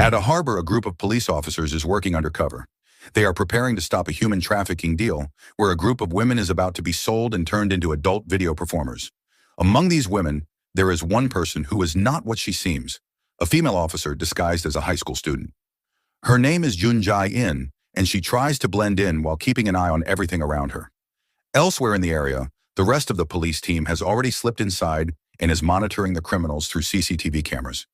At a harbor, a group of police officers is working undercover. They are preparing to stop a human trafficking deal where a group of women is about to be sold and turned into adult video performers. Among these women, there is one person who is not what she seems, a female officer disguised as a high school student. Her name is Jun Jae-in, and she tries to blend in while keeping an eye on everything around her. Elsewhere in the area, the rest of the police team has already slipped inside and is monitoring the criminals through CCTV cameras.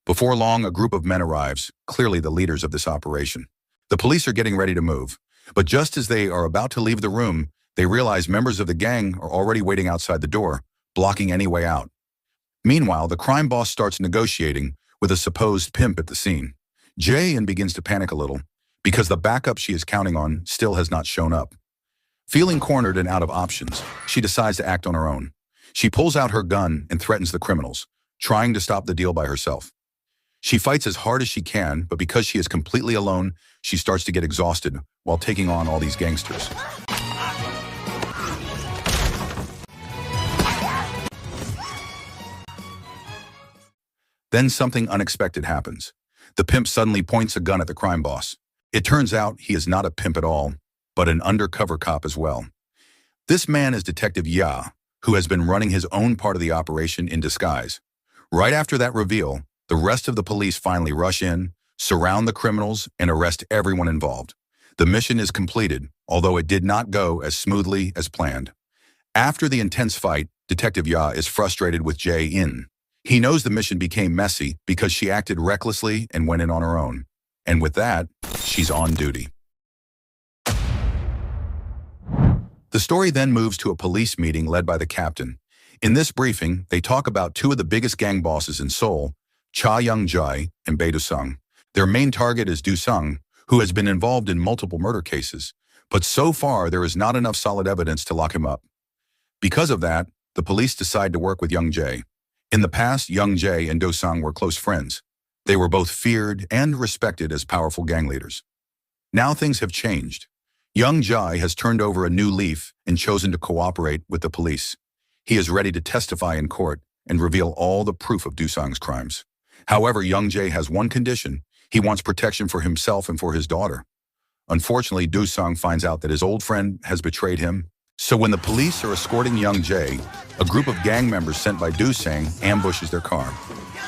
Before long, a group of men arrives, clearly the leaders of this operation. The police are getting ready to move, but just as they are about to leave the room, they realize members of the gang are already waiting outside the door, blocking any way out. Meanwhile, the crime boss starts negotiating with a supposed pimp at the scene. Jae-in begins to panic a little because the backup she is counting on still has not shown up. Feeling cornered and out of options, she decides to act on her own. She pulls out her gun and threatens the criminals, trying to stop the deal by herself. She fights as hard as she can, but because she is completely alone, she starts to get exhausted while taking on all these gangsters. Then something unexpected happens. The pimp suddenly points a gun at the crime boss. It turns out he is not a pimp at all, but an undercover cop as well. This man is Detective Ya, who has been running his own part of the operation in disguise. Right after that reveal, the rest of the police finally rush in, surround the criminals, and arrest everyone involved. The mission is completed, although it did not go as smoothly as planned. After the intense fight, Detective Ya is frustrated with Jae-in. He knows the mission became messy because she acted recklessly and went in on her own. And with that, she's on duty. The story then moves to a police meeting led by the captain. In this briefing, they talk about two of the biggest gang bosses in Seoul, Cha Young-jae and Bae Do-sung. Their main target is Do-sung, who has been involved in multiple murder cases, but so far there is not enough solid evidence to lock him up. Because of that, the police decide to work with Young-jae. In the past, Young-jae and Do-sung were close friends. They were both feared and respected as powerful gang leaders. Now things have changed. Young-jae has turned over a new leaf and chosen to cooperate with the police. He is ready to testify in court and reveal all the proof of Do-sung's crimes. However, Young-jae has one condition. He wants protection for himself and for his daughter. Unfortunately, Do-sung finds out that his old friend has betrayed him. So when the police are escorting Young-jae, a group of gang members sent by Do-sung ambushes their car.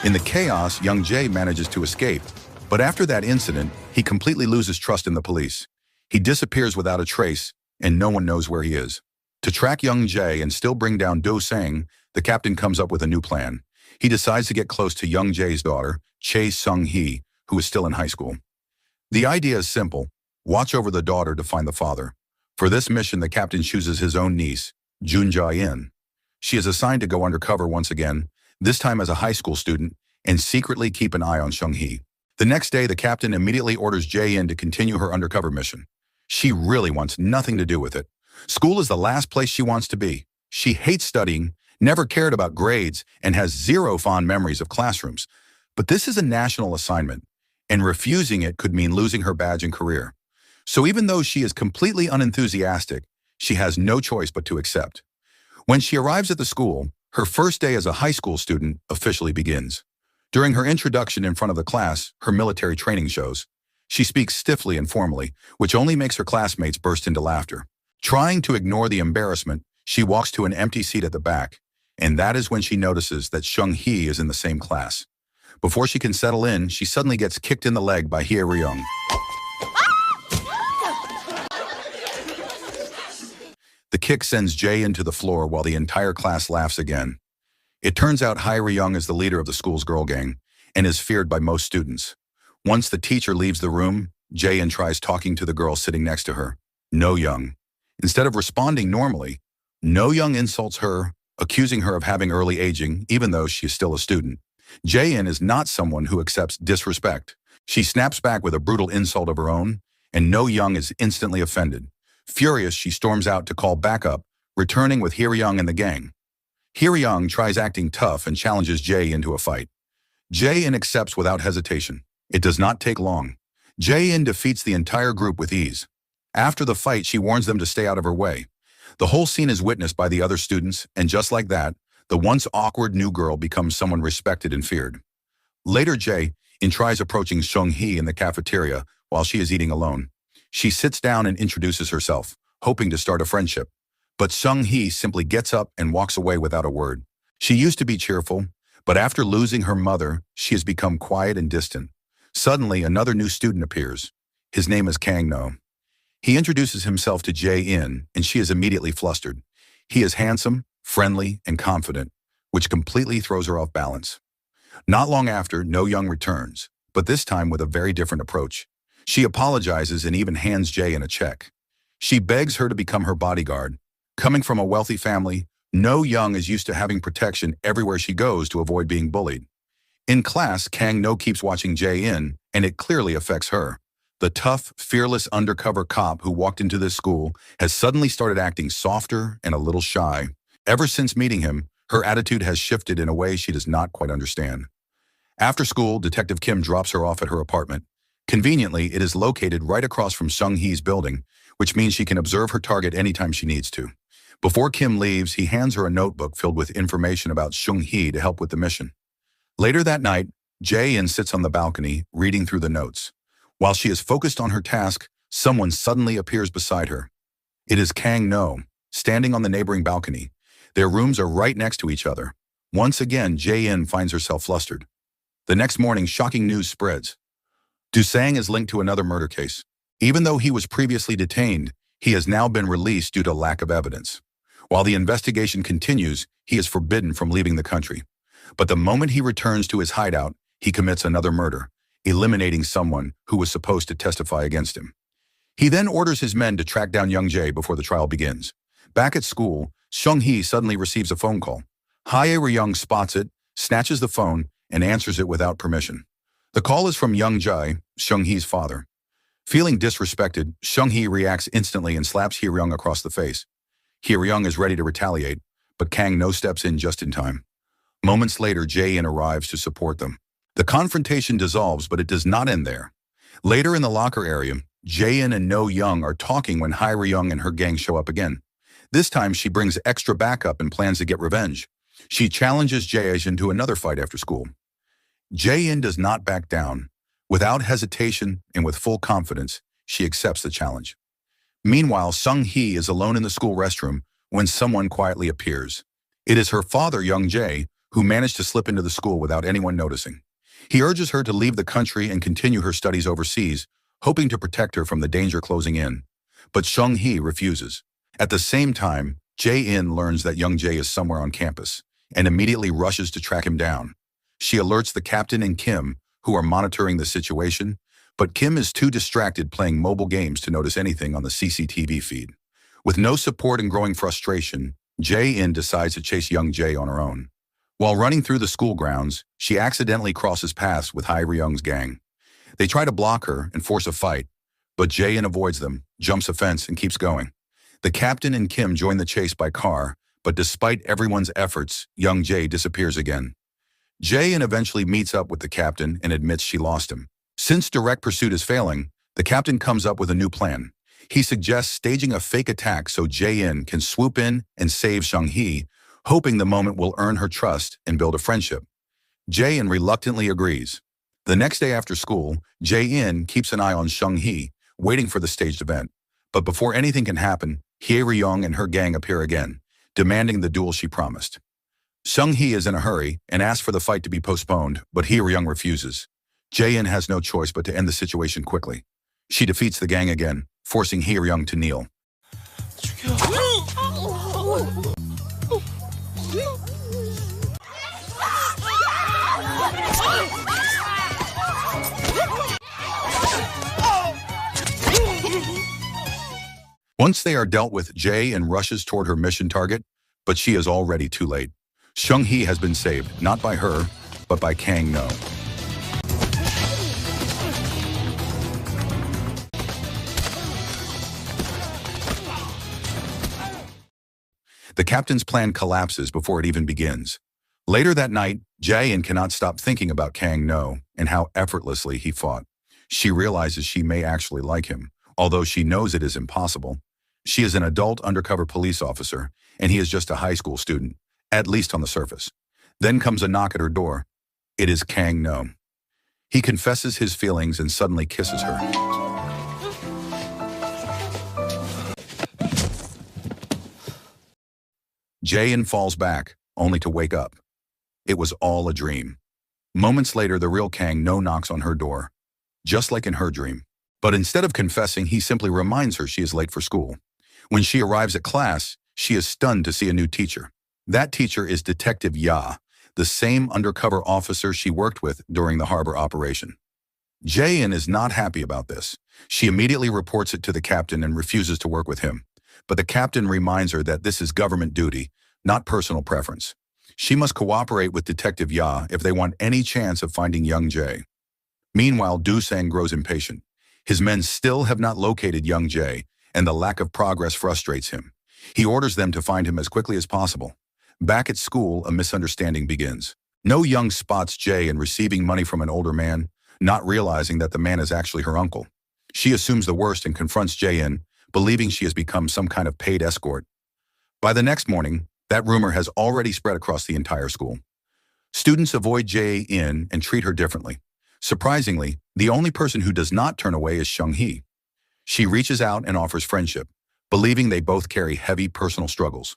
In the chaos, Young-jae manages to escape. But after that incident, he completely loses trust in the police. He disappears without a trace, and no one knows where he is. To track Young-jae and still bring down Do-sung, the captain comes up with a new plan. He decides to get close to Young-jae's daughter, Chae Sung-hee, who is still in high school. The idea is simple. Watch over the daughter to find the father. For this mission, the captain chooses his own niece, Jun Jae-in. She is assigned to go undercover once again, this time as a high school student, and secretly keep an eye on Sung-hee. The next day, the captain immediately orders Jae-in to continue her undercover mission. She really wants nothing to do with it. School is the last place she wants to be. She hates studying, never cared about grades, and has zero fond memories of classrooms. But this is a national assignment, and refusing it could mean losing her badge and career. So even though she is completely unenthusiastic, she has no choice but to accept. When she arrives at the school, her first day as a high school student officially begins. During her introduction in front of the class, her military training shows. She speaks stiffly and formally, which only makes her classmates burst into laughter. Trying to ignore the embarrassment, she walks to an empty seat at the back, and that is when she notices that Sung-hee is in the same class. Before she can settle in, she suddenly gets kicked in the leg by Hye Ryung. The kick sends Jae-in to the floor while the entire class laughs again. It turns out Hye Ryung is the leader of the school's girl gang and is feared by most students. Once the teacher leaves the room, Jae-in tries talking to the girl sitting next to her, No Young. Instead of responding normally, No Young insults her, accusing her of having early aging, even though she is still a student. Jae-in is not someone who accepts disrespect. She snaps back with a brutal insult of her own, and No Young is instantly offended. Furious, she storms out to call backup, returning with Hye Ryung and the gang. Hye Ryung tries acting tough and challenges Jae into a fight. Jae-in accepts without hesitation. It does not take long. Jae-in defeats the entire group with ease. After the fight, she warns them to stay out of her way. The whole scene is witnessed by the other students, and just like that, the once awkward new girl becomes someone respected and feared. Later, Jae, and tries approaching Seung-hee in the cafeteria while she is eating alone. She sits down and introduces herself, hoping to start a friendship. But Seung-hee simply gets up and walks away without a word. She used to be cheerful, but after losing her mother, she has become quiet and distant. Suddenly, another new student appears. His name is Kang-no. He introduces himself to Jae-in, and she is immediately flustered. He is handsome, friendly, and confident, which completely throws her off balance. Not long after, No-young returns, but this time with a very different approach. She apologizes and even hands Jae-in a check. She begs her to become her bodyguard. Coming from a wealthy family, No-young is used to having protection everywhere she goes to avoid being bullied. In class, Kang-no keeps watching Jae-in, and it clearly affects her. The tough, fearless undercover cop who walked into this school has suddenly started acting softer and a little shy. Ever since meeting him, her attitude has shifted in a way she does not quite understand. After school, Detective Kim drops her off at her apartment. Conveniently, it is located right across from Seung-hee's building, which means she can observe her target anytime she needs to. Before Kim leaves, he hands her a notebook filled with information about Seung-hee to help with the mission. Later that night, Jae-in sits on the balcony, reading through the notes. While she is focused on her task, someone suddenly appears beside her. It is Kang-no, standing on the neighboring balcony. Their rooms are right next to each other. Once again, Jae-in finds herself flustered. The next morning, shocking news spreads. Do-sang is linked to another murder case. Even though he was previously detained, he has now been released due to lack of evidence. While the investigation continues, he is forbidden from leaving the country. But the moment he returns to his hideout, he commits another murder, eliminating someone who was supposed to testify against him. He then orders his men to track down young Jae before the trial begins. Back at school, Seung-hee suddenly receives a phone call. Hae-ryung spots it, snatches the phone, and answers it without permission. The call is from young Jae, Seung-hee's father. Feeling disrespected, Seung-hee reacts instantly and slaps Hae-ryung across the face. Hae-ryung is ready to retaliate, but Kang-no steps in just in time. Moments later, Jae-in arrives to support them. The confrontation dissolves, but it does not end there. Later in the locker area, Jae-in and No-young are talking when Hae-ryung and her gang show up again. This time, she brings extra backup and plans to get revenge. She challenges Jae-in to another fight after school. Jae-in does not back down. Without hesitation and with full confidence, she accepts the challenge. Meanwhile, Seung-hee is alone in the school restroom when someone quietly appears. It is her father, young Jae, who managed to slip into the school without anyone noticing. He urges her to leave the country and continue her studies overseas, hoping to protect her from the danger closing in. But Seung-hee refuses. At the same time, Jae-in learns that young Jae is somewhere on campus and immediately rushes to track him down. She alerts the captain and Kim, who are monitoring the situation, but Kim is too distracted playing mobile games to notice anything on the CCTV feed. With no support and growing frustration, Jae-in decides to chase young Jae on her own. While running through the school grounds, she accidentally crosses paths with Hae-ryung's gang. They try to block her and force a fight, but Jae-in avoids them, jumps a fence, and keeps going. The captain and Kim join the chase by car, but despite everyone's efforts, young Jae disappears again. Jae-in eventually meets up with the captain and admits she lost him. Since direct pursuit is failing, the captain comes up with a new plan. He suggests staging a fake attack so Jae-in can swoop in and save Seung-hee, hoping the moment will earn her trust and build a friendship. Jae-in reluctantly agrees. The next day after school, Jae-in keeps an eye on Seung-hee, waiting for the staged event. But before anything can happen, Hae-ryung and her gang appear again, demanding the duel she promised. Seung-hee is in a hurry and asks for the fight to be postponed, but Hae-ryung refuses. Jae-in has no choice but to end the situation quickly. She defeats the gang again, forcing Hae-ryung to kneel. Once they are dealt with, Jae-in rushes toward her mission target, but she is already too late. Seung-hee has been saved, not by her, but by Kang-no. The captain's plan collapses before it even begins. Later that night, Jae-in cannot stop thinking about Kang-no and how effortlessly he fought. She realizes she may actually like him, although she knows it is impossible. She is an adult undercover police officer, and he is just a high school student, at least on the surface. Then comes a knock at her door. It is Kang-no. He confesses his feelings and suddenly kisses her. Jae-in falls back, only to wake up. It was all a dream. Moments later, the real Kang No knocks on her door, just like in her dream. But instead of confessing, he simply reminds her she is late for school. When she arrives at class, she is stunned to see a new teacher. That teacher is Detective Ya, the same undercover officer she worked with during the harbor operation. Jae-in is not happy about this. She immediately reports it to the captain and refuses to work with him. But the captain reminds her that this is government duty, not personal preference. She must cooperate with Detective Ya if they want any chance of finding young Jae. Meanwhile, Do-sang grows impatient. His men still have not located young Jae, and the lack of progress frustrates him. He orders them to find him as quickly as possible. Back at school, a misunderstanding begins. No Young spots Jae-in receiving money from an older man, not realizing that the man is actually her uncle. She assumes the worst and confronts Jae-in, believing she has become some kind of paid escort. By the next morning, that rumor has already spread across the entire school. Students avoid Jae-in and treat her differently. Surprisingly, the only person who does not turn away is Seung-hee. She reaches out and offers friendship, believing they both carry heavy personal struggles.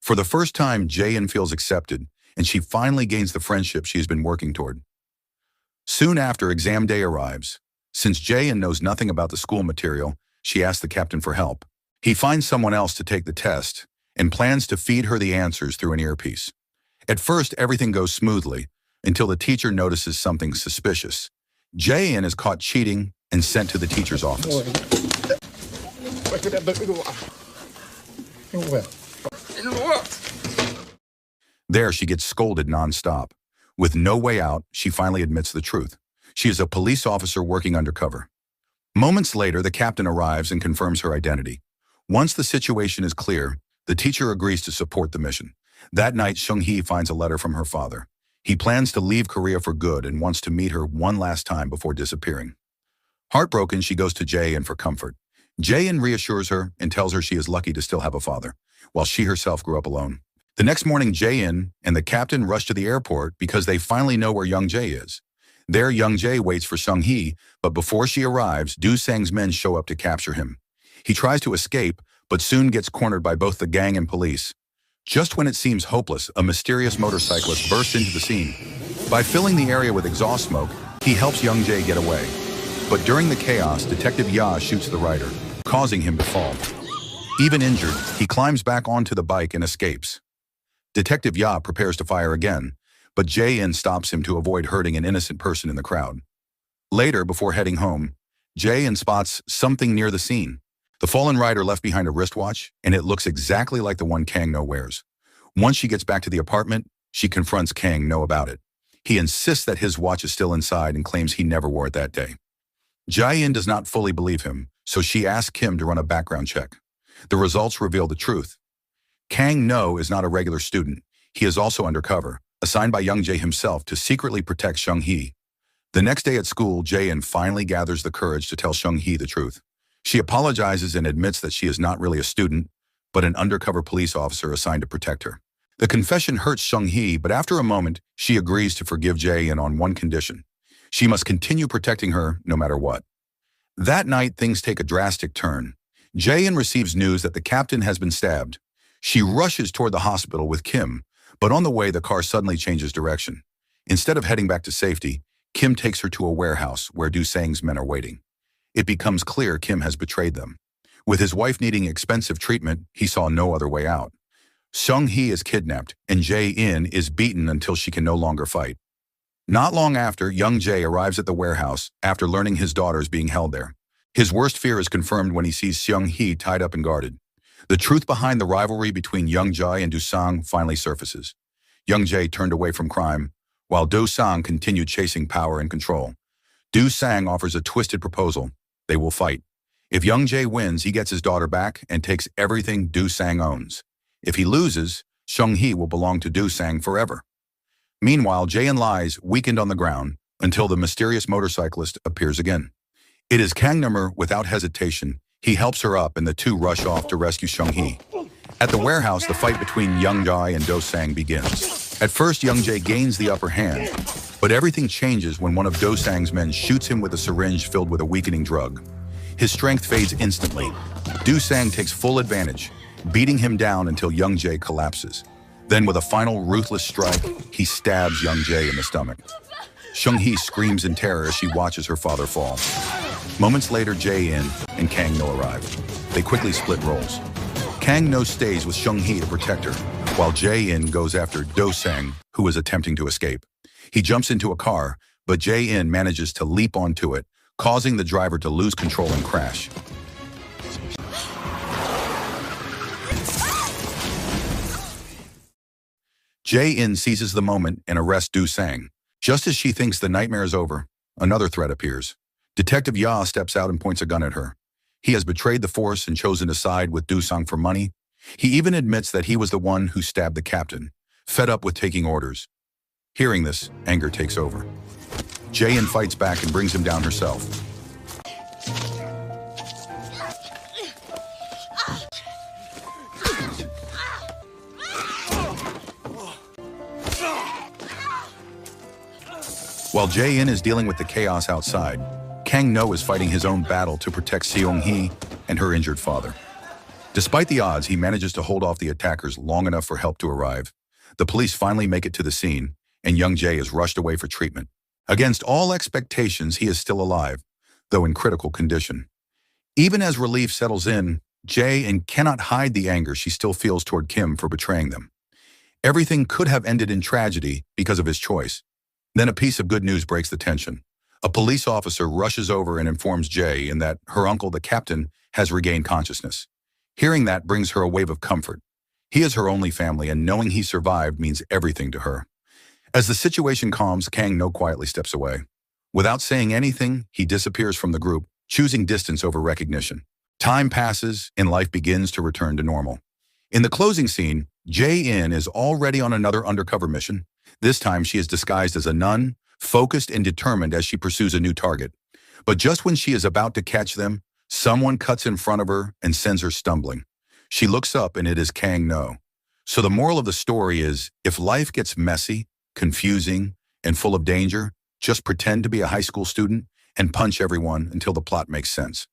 For the first time, Jae-in feels accepted, and she finally gains the friendship she has been working toward. Soon after exam day arrives, since Jae-in knows nothing about the school material, she asks the captain for help. He finds someone else to take the test and plans to feed her the answers through an earpiece. At first, everything goes smoothly until the teacher notices something suspicious. Jae-in is caught cheating and sent to the teacher's office. There, she gets scolded nonstop. With no way out, she finally admits the truth. She is a police officer working undercover. Moments later, the captain arrives and confirms her identity. Once the situation is clear, the teacher agrees to support the mission. That night, Seung-hee finds a letter from her father. He plans to leave Korea for good and wants to meet her one last time before disappearing. Heartbroken, she goes to Jae-in for comfort. Jae-in reassures her and tells her she is lucky to still have a father, while she herself grew up alone. The next morning, Jae-in and the captain rush to the airport because they finally know where young Jae is. There, young Jae waits for Seung-hee, but before she arrives, Do-sang's men show up to capture him. He tries to escape, but soon gets cornered by both the gang and police. Just when it seems hopeless, a mysterious motorcyclist bursts into the scene. By filling the area with exhaust smoke, he helps young Jae get away. But during the chaos, Detective Ya shoots the rider, causing him to fall. Even injured, he climbs back onto the bike and escapes. Detective Ya prepares to fire again, but Jae-in stops him to avoid hurting an innocent person in the crowd. Later, before heading home, Jae-in spots something near the scene. The fallen rider left behind a wristwatch, and it looks exactly like the one Kang No wears. Once she gets back to the apartment, she confronts Kang No about it. He insists that his watch is still inside and claims he never wore it that day. Jae-in does not fully believe him, so she asks Kim to run a background check. The results reveal the truth. Kang No is not a regular student. He is also undercover, assigned by young Jae himself to secretly protect Seung-hee. The next day at school, Jae-in finally gathers the courage to tell Seung-hee the truth. She apologizes and admits that she is not really a student, but an undercover police officer assigned to protect her. The confession hurts Seung-hee, but after a moment, she agrees to forgive Jae-in on one condition. She must continue protecting her no matter what. That night, things take a drastic turn. Jae-in receives news that the captain has been stabbed. She rushes toward the hospital with Kim, but on the way, the car suddenly changes direction. Instead of heading back to safety, Kim takes her to a warehouse where Do-sang's men are waiting. It becomes clear Kim has betrayed them. With his wife needing expensive treatment, he saw no other way out. Seung-hee is kidnapped, and Jae-in is beaten until she can no longer fight. Not long after, young Jae arrives at the warehouse after learning his daughter is being held there. His worst fear is confirmed when he sees Seung-hee tied up and guarded. The truth behind the rivalry between young Jae and Do-sang finally surfaces. Young Jae turned away from crime, while Do-sang continued chasing power and control. Do-sang offers a twisted proposal. They will fight. If young Jae wins, he gets his daughter back and takes everything Do-sang owns. If he loses, Seung-hee will belong to Do-sang forever. Meanwhile, Jae-in lies, weakened on the ground, until the mysterious motorcyclist appears again. It is Kang-nummer without hesitation. He helps her up and the two rush off to rescue Seung-hee. At the warehouse, the fight between young Jae and Do-sang begins. At first, young Jae gains the upper hand, But everything changes when one of Do-sang's men shoots him with a syringe filled with a weakening drug. His strength fades instantly. Do-sang takes full advantage, beating him down until Young Jae collapses. Then with a final ruthless strike, he stabs Young Jae in the stomach. Seung-hee screams in terror as she watches her father fall. Moments later, Jae-in and Kang-no arrive. They quickly split roles. Kang-no stays with Seung-hee to protect her, while Jae-in goes after Do-sang, who is attempting to escape. He jumps into a car, but Jae-in manages to leap onto it, causing the driver to lose control and crash. Jae-in seizes the moment and arrests Do-sang. Just as she thinks the nightmare is over, another threat appears. Detective Ya steps out and points a gun at her. He has betrayed the force and chosen to side with Do-sang for money. He even admits that he was the one who stabbed the captain, fed up with taking orders. Hearing this, anger takes over. Jae-in fights back and brings him down herself. While Jae-in is dealing with the chaos outside, Kang-no is fighting his own battle to protect Seung-hee and her injured father. Despite the odds, he manages to hold off the attackers long enough for help to arrive. The police finally make it to the scene, and Young Jae is rushed away for treatment. Against all expectations, he is still alive, though in critical condition. Even as relief settles in, Jae-in cannot hide the anger she still feels toward Kim for betraying them. Everything could have ended in tragedy because of his choice. Then a piece of good news breaks the tension. A police officer rushes over and informs Jae-in that her uncle, the captain, has regained consciousness. Hearing that brings her a wave of comfort. He is her only family, and knowing he survived means everything to her. As the situation calms, Kang-no quietly steps away. Without saying anything, he disappears from the group, choosing distance over recognition. Time passes, and life begins to return to normal. In the closing scene, Jae-in is already on another undercover mission. This time, she is disguised as a nun, focused and determined as she pursues a new target. But just when she is about to catch them, someone cuts in front of her and sends her stumbling. She looks up, and it is Kang-no. So the moral of the story is, if life gets messy, confusing, and full of danger, just pretend to be a high school student and punch everyone until the plot makes sense.